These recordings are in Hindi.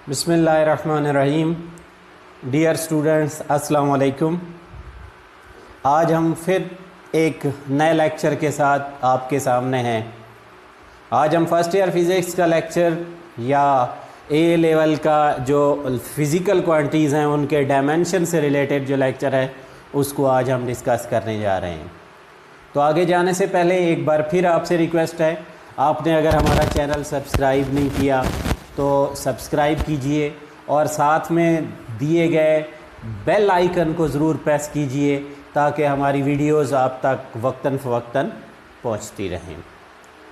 बिस्मिल्लाहिर्रहमानिर्रहीम। डियर स्टूडेंट्स, अस्सलाम वालेकुम। आज हम फिर एक नए लेक्चर के साथ आपके सामने हैं। आज हम फर्स्ट ईयर फ़िज़िक्स का लेक्चर या ए लेवल का जो फ़िज़िकल क्वांटिटीज़ हैं उनके डायमेंशन से रिलेटेड जो लेक्चर है उसको आज हम डिस्कस करने जा रहे हैं। तो आगे जाने से पहले एक बार फिर आपसे रिक्वेस्ट है, आपने अगर हमारा चैनल सब्सक्राइब नहीं किया तो सब्सक्राइब कीजिए और साथ में दिए गए बेल आइकन को ज़रूर प्रेस कीजिए ताकि हमारी वीडियोस आप तक वक्तन फ़वक्तन पहुंचती रहें।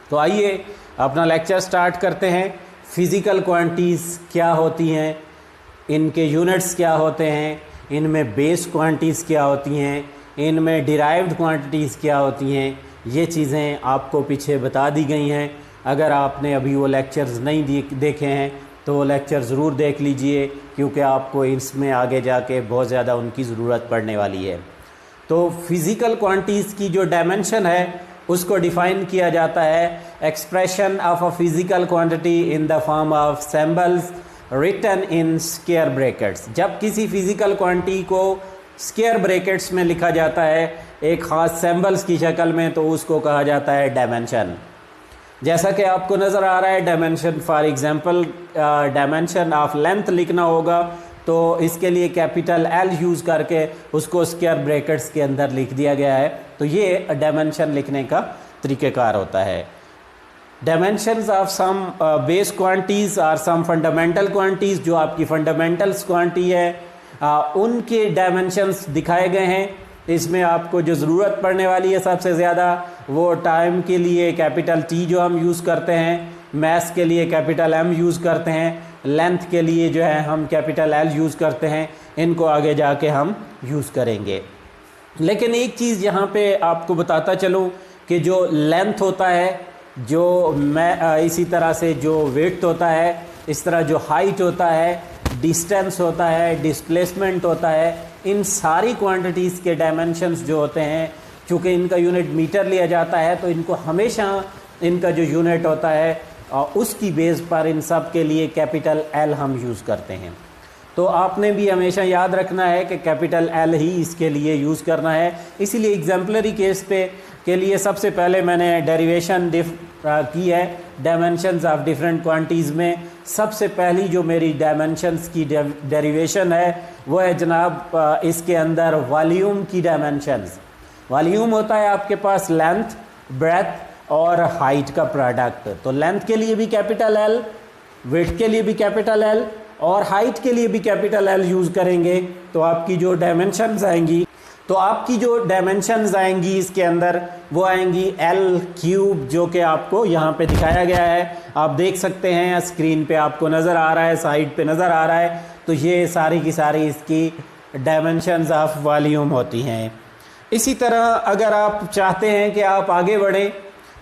तो आइए अपना लेक्चर स्टार्ट करते हैं। फ़िज़िकल क्वांटिटीज़ क्या होती हैं, इनके यूनिट्स क्या होते हैं, इनमें बेस क्वांटिटीज़ क्या होती हैं, इनमें डिराइव्ड क्वांटिटीज़ क्या होती हैं, ये चीज़ें आपको पीछे बता दी गई हैं। अगर आपने अभी वो लेक्चर्स नहीं देखे हैं तो वो लेक्चर ज़रूर देख लीजिए, क्योंकि आपको इसमें आगे जाके बहुत ज़्यादा उनकी ज़रूरत पड़ने वाली है। तो फ़िज़िकल क्वांटिटीज़ की जो डायमेंशन है उसको डिफ़ाइन किया जाता है expression of a physical quantity in the form of symbols written in square brackets. जब किसी फ़िज़िकल क्वांटिटी को स्क्वायर ब्रैकेट्स में लिखा जाता है एक ख़ास सिंबल्स की शक्ल में, तो उसको कहा जाता है डायमेंशन। जैसा कि आपको नज़र आ रहा है dimension, for example dimension of length लिखना होगा तो इसके लिए कैपिटल एल यूज़ करके उसको स्क्वायर ब्रैकेट्स के अंदर लिख दिया गया है। तो ये डायमेंशन लिखने का तरीक़ेकार होता है। Dimensions of some base quantities और सम फंडामेंटल क्वांटिटीज़, जो आपकी फंडामेंटल्स क्वांटिटी है उनके डायमेंशंस दिखाए गए हैं। इसमें आपको जो ज़रूरत पड़ने वाली है सबसे ज़्यादा वो टाइम के लिए कैपिटल टी जो हम यूज़ करते हैं, मैस के लिए कैपिटल एम यूज़ करते हैं, लेंथ के लिए जो है हम कैपिटल एल यूज़ करते हैं। इनको आगे जाके हम यूज़ करेंगे। लेकिन एक चीज़ यहाँ पे आपको बताता चलूँ कि जो लेंथ होता है, जो मैं इसी तरह से जो विड्थ होता है, इस तरह जो हाइट होता है, डिस्टेंस होता है, डिस्प्लेसमेंट होता है, इन सारी क्वांटिटीज़ के डायमेंशंस जो होते हैं, चूँकि इनका यूनिट मीटर लिया जाता है तो इनको हमेशा इनका जो यूनिट होता है उसकी बेस पर इन सब के लिए कैपिटल एल हम यूज़ करते हैं। तो आपने भी हमेशा याद रखना है कि कैपिटल एल ही इसके लिए यूज़ करना है। इसीलिए एग्जाम्पलरी केस पे के लिए सबसे पहले मैंने डेरिवेशन की है डायमेंशंस ऑफ डिफरेंट क्वांटिटीज़ में। सबसे पहली जो मेरी डायमेंशंस की डेरिवेशन है वो है जनाब इसके अंदर वॉल्यूम की डायमेंशंस। वॉल्यूम होता है आपके पास लेंथ, ब्रेथ और हाइट का प्रोडक्ट। तो लेंथ के लिए भी कैपिटल एल, विड्थ के लिए भी कैपिटल एल और हाइट के लिए भी कैपिटल एल यूज़ करेंगे तो आपकी जो डायमेंशंस आएंगी इसके अंदर वो आएंगी एल क्यूब, जो कि आपको यहाँ पे दिखाया गया है। आप देख सकते हैं स्क्रीन पे आपको नज़र आ रहा है, साइड पे नज़र आ रहा है। तो ये सारी की सारी इसकी डायमेंशंस ऑफ वॉल्यूम होती हैं। इसी तरह अगर आप चाहते हैं कि आप आगे बढ़ें,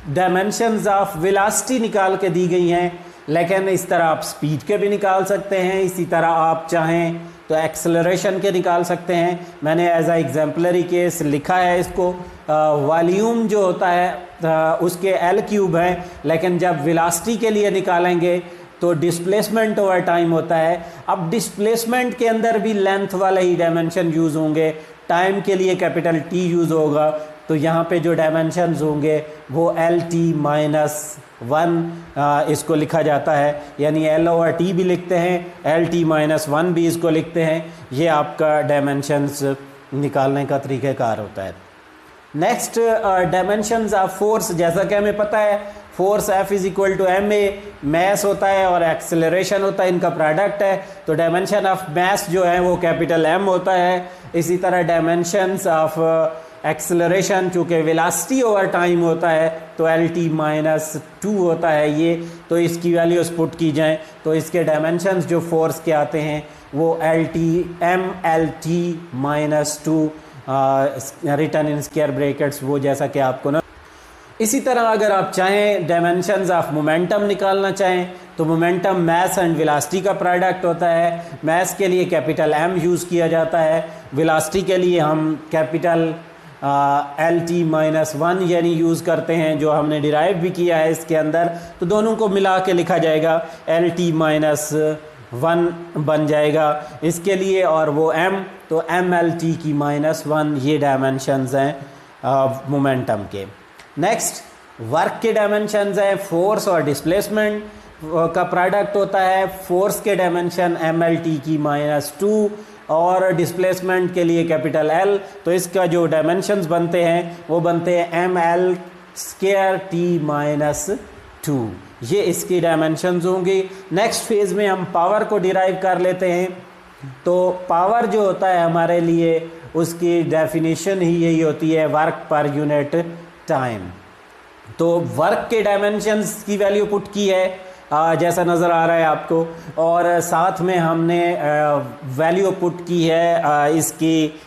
डायमेंशंस ऑफ वेलोसिटी निकाल के दी गई हैं, लेकिन इस तरह आप स्पीड के भी निकाल सकते हैं। इसी तरह आप चाहें तो एक्सेलरेशन के निकाल सकते हैं। मैंने एज आ एग्जाम्पलरी केस लिखा है इसको। वॉल्यूम जो होता है उसके एल क्यूब है, लेकिन जब वेलोसिटी के लिए निकालेंगे तो डिस्प्लेसमेंट ओवर टाइम होता है। अब डिस्प्लेसमेंट के अंदर भी लेंथ वाले ही डायमेंशन यूज़ होंगे, टाइम के लिए कैपिटल टी यूज़ होगा। तो यहाँ पे जो डायमेंशंस होंगे वो एल टी माइनस 1 इसको लिखा जाता है, यानी एल ओवर टी भी लिखते हैं, एल टी माइनस 1 भी इसको लिखते हैं। ये आपका डायमेंशंस निकालने का तरीक़ाकार होता है। Next dimensions of force. जैसा कि हमें पता है force F is equal to M A, mass होता है और एक्सेलरेशन होता है, इनका प्रोडक्ट है। तो डायमेंशन ऑफ मैस जो है वो कैपिटल एम होता है। इसी तरह डायमेंशंस ऑफ एक्सेलरेशन, चूँकि वेलोसिटी ओवर टाइम होता है तो एल टी माइनस 2 होता है ये। तो इसकी वैल्यूज़ पुट की जाएँ तो इसके डायमेंशंस जो फोर्स के आते हैं वो L T minus 2 written in square brackets, वो जैसा कि आपको ना। इसी तरह अगर आप चाहें डायमेंशंस ऑफ मोमेंटम निकालना चाहें तो मोमेंटम मैस एंड वेलोसिटी का प्रोडक्ट होता है। मैस के लिए कैपिटल एम यूज़ किया जाता है, वेलोसिटी के लिए हम कैपिटल एल टी माइनस 1 यानी यूज़ करते हैं, जो हमने डिराइव भी किया है इसके अंदर। तो दोनों को मिला के लिखा जाएगा एल टी माइनस 1 बन जाएगा इसके लिए, और वो m तो mlt की -1 ये डायमेंशंस हैं मोमेंटम के। नेक्स्ट वर्क के डायमेंशंस हैं फोर्स और डिस्प्लेसमेंट का प्रोडक्ट होता है। फोर्स के डायमेंशन mlt की -2 और डिस्प्लेसमेंट के लिए कैपिटल L, तो इसका जो डायमेंशंस बनते हैं वो बनते हैं ml स्क्वायर t -2, ये इसकी डायमेंशंस होंगी। नेक्स्ट फेज में हम पावर को डिराइव कर लेते हैं। तो पावर जो होता है हमारे लिए उसकी डेफिनेशन ही यही होती है वर्क पर यूनिट टाइम। तो वर्क के डायमेंशंस की वैल्यू पुट की है जैसा नज़र आ रहा है आपको, और साथ में हमने वैल्यू पुट की है इसकी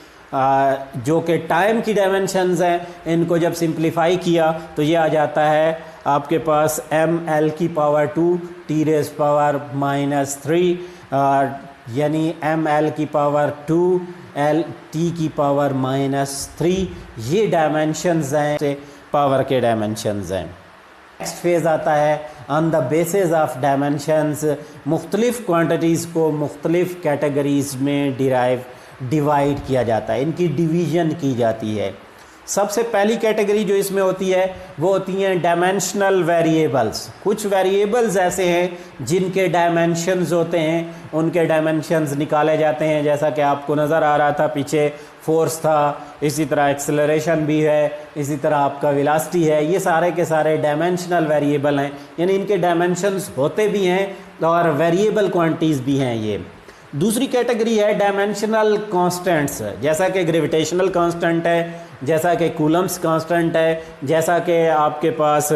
जो कि टाइम की डायमेंशंस हैं, इनको जब सिंप्लीफाई किया तो ये आ जाता है आपके पास ml की पावर 2 t⁻³ यानी ml की पावर 2 t की पावर -3, ये डायमेंशंस हैं पावर के डायमेंशंस हैं। नेक्स्ट फेज़ आता है on the basis of dimensions, मुख्तलिफ क्वांटिटीज़ को मुख्तलिफ कैटेगरीज़ में डिवाइड किया जाता है, इनकी डिवीज़न की जाती है। सबसे पहली कैटेगरी जो इसमें होती है वो होती हैं डायमेंशनल वेरिएबल्स। कुछ वेरिएबल्स ऐसे हैं जिनके डायमेंशंस होते हैं, उनके डायमेंशंस निकाले जाते हैं, जैसा कि आपको नज़र आ रहा था पीछे फोर्स था, इसी तरह एक्सेलरेशन भी है, इसी तरह आपका वेलोसिटी है, ये सारे के सारे डायमेंशनल वेरिएबल हैं, यानी इनके डायमेंशंस होते भी हैं और वेरिएबल क्वांटिटीज़ भी हैं ये। दूसरी कैटेगरी है डायमेंशनल कांस्टेंट्स, जैसा कि ग्रेविटेशनल कांस्टेंट है, जैसा कि कूलम्स कांस्टेंट है, जैसा कि आपके पास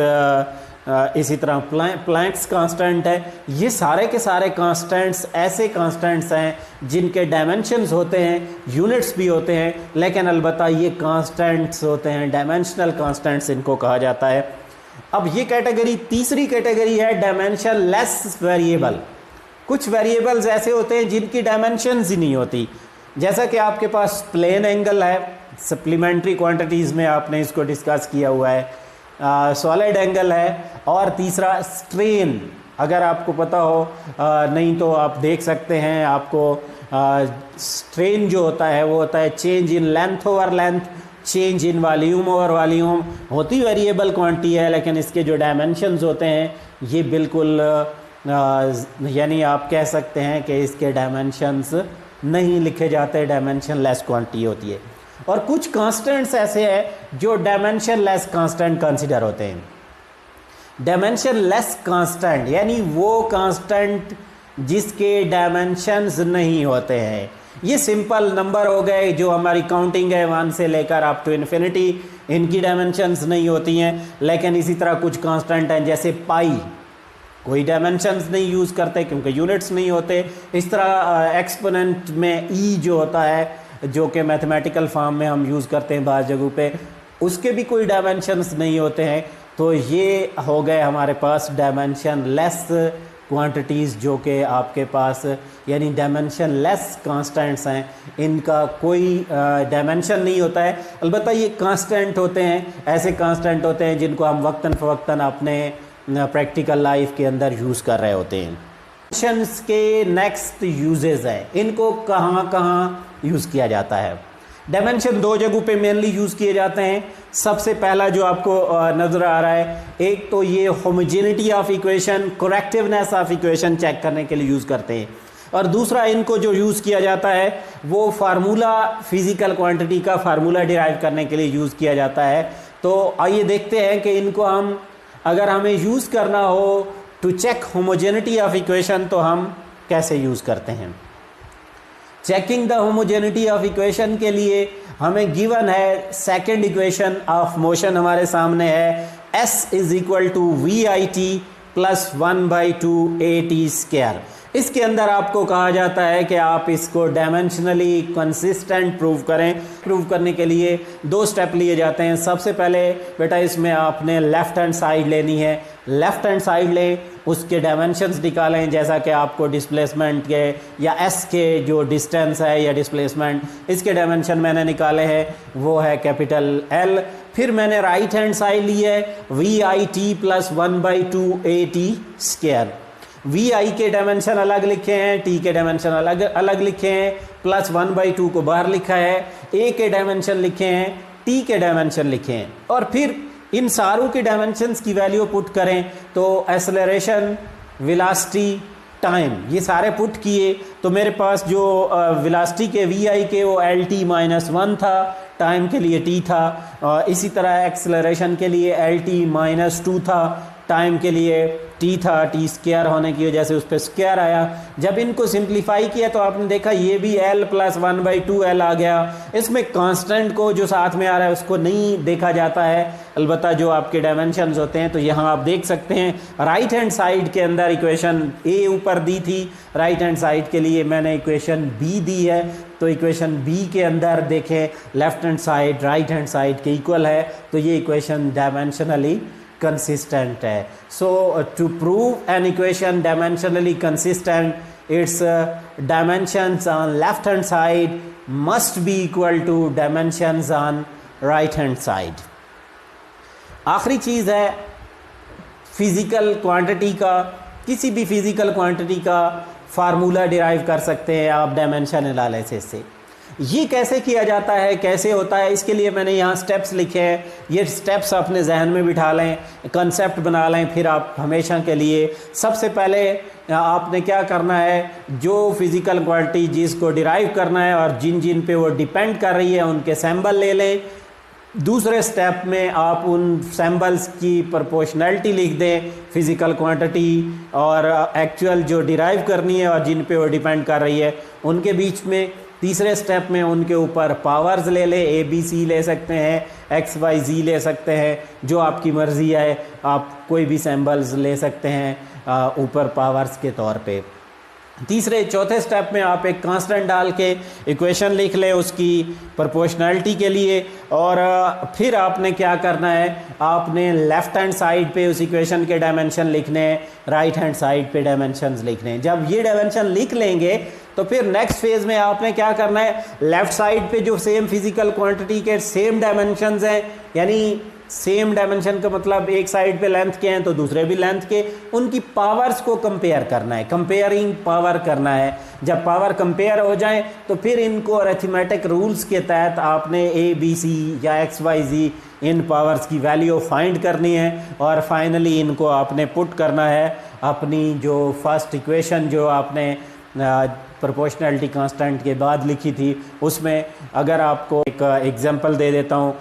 इसी तरह प्लैंक्स कांस्टेंट है। ये सारे के सारे कांस्टेंट्स ऐसे कांस्टेंट्स हैं जिनके डायमेंशंस होते हैं, यूनिट्स भी होते हैं, लेकिन अलबत्ता ये कांस्टेंट्स होते हैं, डायमेंशनल कांस्टेंट्स इनको कहा जाता है। अब ये कैटेगरी, तीसरी कैटेगरी है डायमेंशन लेस वेरिएबल। कुछ वेरिएबल्स ऐसे होते हैं जिनकी डायमेंशंस ही नहीं होती, जैसा कि आपके पास प्लेन एंगल है, सप्लीमेंट्री क्वांटिटीज़ में आपने इसको डिस्कस किया हुआ है, सॉलिड एंगल है, और तीसरा स्ट्रेन, अगर आपको पता हो नहीं तो आप देख सकते हैं, आपको स्ट्रेन जो होता है वो होता है change in length over length, change in volume over volume, होती वेरिएबल क्वांटिटी है, लेकिन इसके जो डायमेंशंस होते हैं ये बिल्कुल यानी आप कह सकते हैं कि इसके डायमेंशंस नहीं लिखे जाते, डायमेंशन लेस क्वांटिटी होती है। और कुछ कांस्टेंट्स ऐसे हैं जो डायमेंशन लेस कांस्टेंट कंसिडर होते हैं। डायमेंशन लेस कांस्टेंट यानी वो कांस्टेंट जिसके डायमेंशंस नहीं होते हैं। ये सिंपल नंबर हो गए जो हमारी काउंटिंग है 1 से लेकर अप टू इन्फिनिटी, इनकी डायमेंशंस नहीं होती हैं। लेकिन इसी तरह कुछ कांस्टेंट हैं जैसे पाई, कोई डायमेंशंस नहीं यूज़ करते क्योंकि यूनिट्स नहीं होते। इस तरह एक्सपोनेंट में ई जो होता है, जो कि मैथमेटिकल फॉर्म में हम यूज़ करते हैं बाज़ जगहों पे, उसके भी कोई डायमेंशंस नहीं होते हैं। तो ये हो गए हमारे पास डायमेंशन लेस क्वांटिटीज़ जो कि आपके पास यानी डायमेंशन लेस कांस्टेंट्स हैं, इनका कोई डायमेंशन नहीं होता है। अलबत्ता ये कांस्टेंट होते हैं, ऐसे कांस्टेंट होते हैं जिनको हम वक्तन फ़वक्तन अपने प्रैक्टिकल लाइफ के अंदर यूज़ कर रहे होते हैं। डायमेंशंस के नेक्स्ट यूजेस हैं, इनको कहाँ कहाँ यूज़ किया जाता है। डायमेंशन 2 जगहों पे मेनली यूज़ किए जाते हैं। सबसे पहला जो आपको नज़र आ रहा है, एक तो ये homogeneity of equation, correctiveness of equation check करने के लिए यूज़ करते हैं, और दूसरा इनको जो यूज़ किया जाता है वो फार्मूला, फिज़िकल क्वांटिटी का फार्मूला डिराइव करने के लिए यूज़ किया जाता है। तो आइए देखते हैं कि इनको हम, अगर हमें यूज़ करना हो to check homogeneity of equation, तो हम कैसे यूज़ करते हैं। Checking the homogeneity of equation के लिए हमें गिवन है सेकंड इक्वेशन ऑफ मोशन हमारे सामने है, S = VIT + 1/2 AT²। इसके अंदर आपको कहा जाता है कि आप इसको डायमेंशनली कंसिस्टेंट प्रूव करें। प्रूव करने के लिए 2 स्टेप लिए जाते हैं। सबसे पहले बेटा इसमें आपने लेफ़्ट हैंड साइड लेनी है, लेफ़्ट हैंड साइड लें, उसके डायमेंशंस निकालें, जैसा कि आपको डिस्प्लेसमेंट के या S के जो डिस्टेंस है या डिस्प्लेसमेंट, इसके डायमेंशन मैंने निकाले हैं, वो है कैपिटल L। फिर मैंने राइट हैंड साइड ली है VIT + 1/2 AT²। वी आई के डायमेंशन अलग लिखे हैं, टी के डायमेंशन अलग अलग लिखे हैं, प्लस 1/2 को बाहर लिखा है, ए के डायमेंशन लिखे हैं, टी के डायमेंशन लिखे हैं, और फिर इन सारों के डायमेंशंस की वैल्यू पुट करें तो एक्सेलरेशन, वेलोसिटी, टाइम ये सारे पुट किए तो मेरे पास जो वेलोसिटी के वी आई के वो LT-1 था, टाइम के लिए t था, इसी तरह एक्सेलरेशन के लिए LT-2 था, टाइम के लिए t था, t स्क्वायर होने की वजह से उस पर स्क्वायर आया। जब इनको सिंप्लीफाई किया तो आपने देखा ये भी L + 1/2L आ गया। इसमें कांस्टेंट को जो साथ में आ रहा है उसको नहीं देखा जाता है, अलबत्ता जो आपके डायमेंशंस होते हैं। तो यहाँ आप देख सकते हैं राइट हैंड साइड के अंदर इक्वेशन A ऊपर दी थी, राइट हैंड साइड के लिए मैंने इक्वेशन B दी है, तो इक्वेशन B के अंदर देखें left hand side right hand side के इक्वल है, तो ये इक्वेशन डायमेंशनली consistent है। So to prove an equation dimensionally consistent, its dimensions on left hand side must be equal to dimensions on right hand side। आखिरी चीज़ है फिज़िकल क्वांटिटी का, किसी भी फिज़िकल क्वांटिटी का फार्मूला डिराइव कर सकते हैं आप डायमेंशन एनालिसिस से। ये कैसे किया जाता है, कैसे होता है, इसके लिए मैंने यहाँ स्टेप्स लिखे हैं। ये स्टेप्स अपने जहन में बिठा लें, कंसेप्ट बना लें, फिर आप हमेशा के लिए सबसे पहले आपने क्या करना है, जो फिज़िकल क्वांटिटी जिसको डिराइव करना है और जिन जिन पे वो डिपेंड कर रही है उनके सैम्बल ले लें। दूसरे स्टेप में आप उन सैम्बल्स की प्रोपोर्शनैलिटी लिख दें, फिज़िकल क्वांटिटी और एक्चुअल जो डिराइव करनी है और जिन पे वो डिपेंड कर रही है उनके बीच में। तीसरे स्टेप में उनके ऊपर पावर्स ले लें, ABC ले सकते हैं, XYZ ले सकते हैं, जो आपकी मर्ज़ी है, आप कोई भी सैम्बल्स ले सकते हैं ऊपर पावर्स के तौर पे। चौथे स्टेप में आप एक कांस्टेंट डाल के इक्वेशन लिख लें उसकी प्रोपोर्शनैलिटी के लिए, और फिर आपने क्या करना है, आपने लेफ़्ट हैंड साइड पे उस इक्वेशन के डायमेंशन लिखने हैं, राइट हैंड साइड पे डायमेंशंस लिखने हैं। जब ये डायमेंशन लिख लेंगे तो फिर नेक्स्ट फेज़ में आपने क्या करना है, लेफ़्ट साइड पे जो सेम फिज़िकल क्वांटिटी के सेम डायमेंशंस हैं, यानी सेम डायमेंशन का मतलब एक साइड पे लेंथ के हैं तो दूसरे भी लेंथ के, उनकी पावर्स को कंपेयर करना है, कंपेयरिंग पावर करना है। जब पावर कंपेयर हो जाए तो फिर इनको अरिथमेटिक रूल्स के तहत आपने ABC या XYZ इन पावर्स की वैल्यू फाइंड करनी है, और फाइनली इनको आपने पुट करना है अपनी जो फर्स्ट इक्वेशन जो आपने प्रोपोर्शनैलिटी कांस्टेंट के बाद लिखी थी उसमें। अगर आपको एक एग्जांपल दे देता हूँ,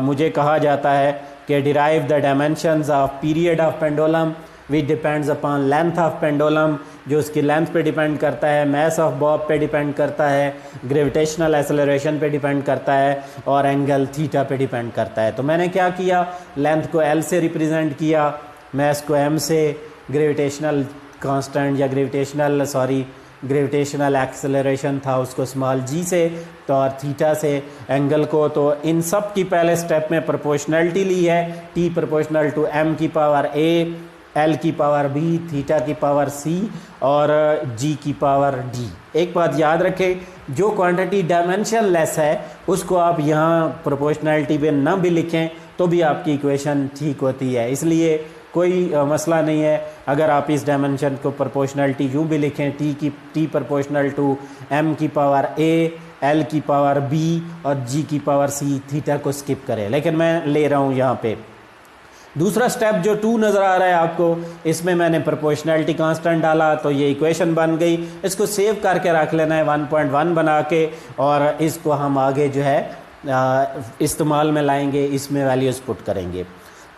मुझे कहा जाता है कि derive the dimensions of period of pendulum which depends upon length of pendulum, जो उसकी लेंथ पे डिपेंड करता है, मास ऑफ बॉब पे डिपेंड करता है, ग्रेविटेशनल एक्सेलरेशन पे डिपेंड करता है, और एंगल थीटा पे डिपेंड करता है। तो मैंने क्या किया, लेंथ को L से रिप्रेजेंट किया, मास को M से, ग्रेविटेशनल कांस्टेंट या ग्रेविटेशनल एक्सेलरेशन था उसको स्मॉल g से, तो और थीटा से एंगल को। तो इन सब की पहले स्टेप में प्रोपोर्शनैलिटी ली है, t प्रोपोर्शनल टू m की पावर a, l की पावर b, थीटा की पावर c और g की पावर d। एक बात याद रखें, जो क्वांटिटी डायमेंशन लेस है उसको आप यहाँ प्रोपोर्शनैलिटी पे ना भी लिखें तो भी आपकी इक्वेशन ठीक होती है, इसलिए कोई मसला नहीं है अगर आप इस डायमेंशन को प्रोपोर्शनैलिटी यूँ भी लिखें, t प्रोपोर्शनल टू m की पावर a, l की पावर b और g की पावर c, थीटा को स्किप करें, लेकिन मैं ले रहा हूँ यहाँ पे। दूसरा स्टेप जो 2 नज़र आ रहा है आपको, इसमें मैंने प्रोपोर्शनैलिटी कांस्टेंट डाला तो ये इक्वेशन बन गई। इसको सेव करके रख लेना है 1.1 बना के, और इसको हम आगे जो है इस्तेमाल में लाएंगे, इसमें वैल्यूज़ पुट करेंगे।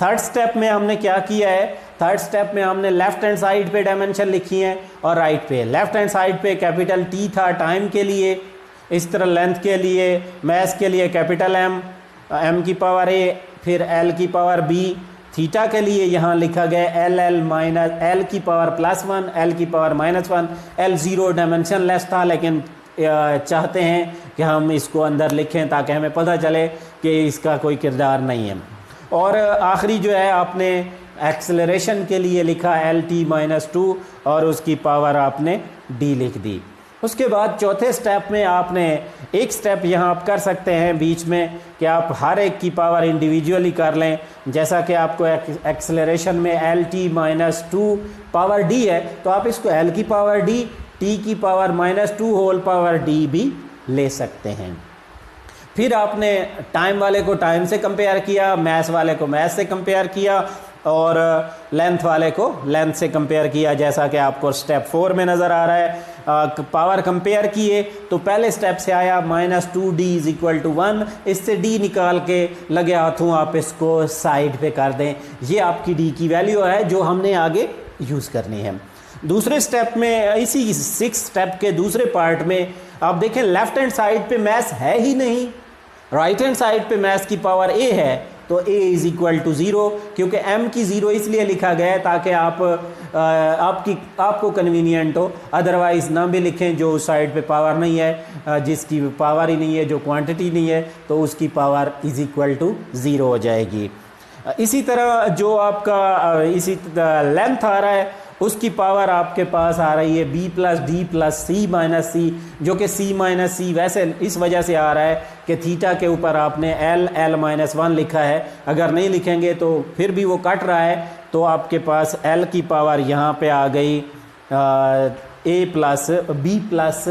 थर्ड स्टेप में हमने क्या किया है, थर्ड स्टेप में हमने लेफ़्ट हैंड साइड पे डायमेंशन लिखी हैं और राइट पे। लेफ़्ट हैंड साइड पे कैपिटल T था टाइम के लिए, इस तरह लेंथ के लिए, मास के लिए कैपिटल M की पावर A, फिर L की पावर B, थीटा के लिए यहाँ लिखा गया L की पावर +1, L की पावर -1। L 0 डायमेंशन लेस था, लेकिन चाहते हैं कि हम इसको अंदर लिखें ताकि हमें पता चले कि इसका कोई किरदार नहीं है। और आखिरी जो है आपने एक्सेलरेशन के लिए लिखा LT-2 और उसकी पावर आपने D लिख दी। उसके बाद चौथे स्टेप में आपने एक स्टेप यहाँ आप कर सकते हैं बीच में कि आप हर एक की पावर इंडिविजुअली कर लें। जैसा कि आपको एक्सेलरेशन में L T minus two power D है, तो आप इसको एल की पावर डी, टी की power minus two whole power D भी ले सकते हैं। फिर आपने टाइम वाले को टाइम से कंपेयर किया, मैथ वाले को मैथ से कंपेयर किया और लेंथ वाले को लेंथ से कंपेयर किया, जैसा कि आपको स्टेप 4 में नज़र आ रहा है। पावर कंपेयर किए तो पहले स्टेप से आया minus two D is equal to 1, इससे डी निकाल के लगे हाथों आप इसको साइड पे कर दें। ये आपकी डी की वैल्यू है जो हमने आगे यूज़ करनी है। दूसरे स्टेप में, इसी 6 स्टेप के दूसरे पार्ट में आप देखें लेफ्ट हैंड साइड पे मैथ है ही नहीं, राइट हैंड साइड पे मैथ की पावर ए है, तो a इज़ इक्वल टू 0, क्योंकि m की 0 इसलिए लिखा गया है ताकि आपको कन्वीनियंट हो, अदरवाइज़ ना भी लिखें जो उस साइड पे पावर नहीं है, जिसकी पावर ही नहीं है, जो क्वांटिटी नहीं है, तो उसकी पावर इज़ इक्वल टू 0 हो जाएगी। इसी तरह जो आपका इसी लेंथ आ रहा है उसकी पावर आपके पास आ रही है b प्लस डी प्लस सी माइनस सी, जो कि c माइनस सी वैसे इस वजह से आ रहा है कि थीटा के ऊपर आपने l माइनस 1 लिखा है। अगर नहीं लिखेंगे तो फिर भी वो कट रहा है, तो आपके पास l की पावर यहाँ पे आ गई a plus b plus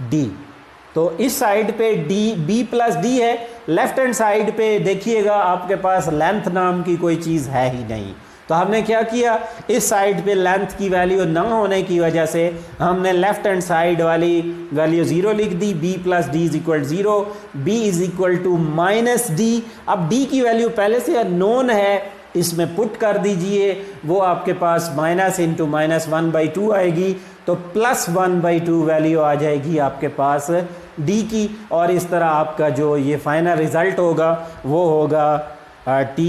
D. तो इस साइड पे b प्लस डी है, लेफ्ट हैंड साइड पे देखिएगा आपके पास लेंथ नाम की कोई चीज़ है ही नहीं। तो हमने क्या किया, इस साइड पे लेंथ की वैल्यू ना होने की वजह से हमने लेफ्ट हैंड साइड वाली वैल्यू 0 लिख दी, b plus D is equal 0, b is equal to minus D. अब d की वैल्यू पहले से नोन है, इसमें पुट कर दीजिए, वो आपके पास माइनस इंटू माइनस 1/2 आएगी, तो प्लस 1/2 वैल्यू आ जाएगी आपके पास d की। और इस तरह आपका जो ये फाइनल रिज़ल्ट होगा वो होगा t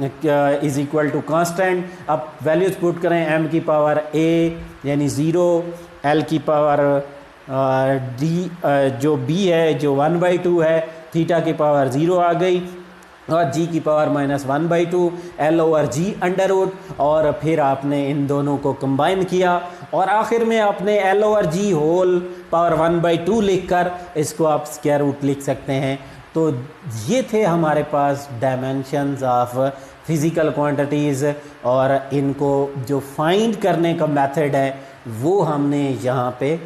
is equal to constant. अब वैल्यूज़ पुट करें, m की पावर a यानी 0, l की पावर d जो b है जो 1/2 है, थीटा की पावर 0 आ गई, और g की power minus 1/2 l/g under root, और फिर आपने इन दोनों को कंबाइन किया और आखिर में आपने l/g होल पावर 1/2 लिखकर इसको आप स्क्वायर रूट लिख सकते हैं। तो ये थे हमारे पास डायमेंशंस ऑफ फिज़िकल क्वांटिटीज़, और इनको जो फाइंड करने का मेथड है वो हमने यहाँ पे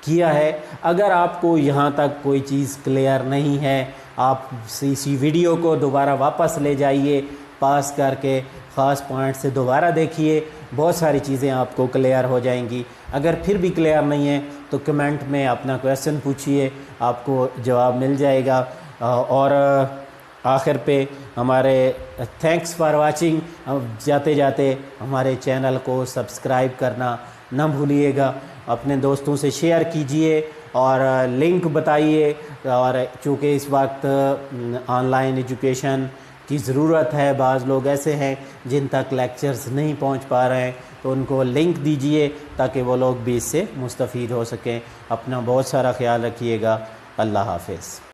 किया है। अगर आपको यहाँ तक कोई चीज़ क्लियर नहीं है, आप इसी वीडियो को दोबारा वापस ले जाइए, पास करके ख़ास पॉइंट से दोबारा देखिए, बहुत सारी चीज़ें आपको क्लियर हो जाएंगी। अगर फिर भी क्लियर नहीं है तो कमेंट में अपना क्वेश्चन पूछिए, आपको जवाब मिल जाएगा। और आखिर पे हमारे थैंक्स फॉर वाचिंग, जाते जाते हमारे चैनल को सब्सक्राइब करना ना भूलिएगा, अपने दोस्तों से शेयर कीजिए और लिंक बताइए। और चूँकि इस वक्त ऑनलाइन एजुकेशन की ज़रूरत है, बाज़ लोग ऐसे हैं जिन तक लेक्चर्स नहीं पहुंच पा रहे हैं, तो उनको लिंक दीजिए ताकि वो लोग भी इससे मुस्तफ़ीद हो सकें। अपना बहुत सारा ख्याल रखिएगा। अल्लाह हाफ़िज़।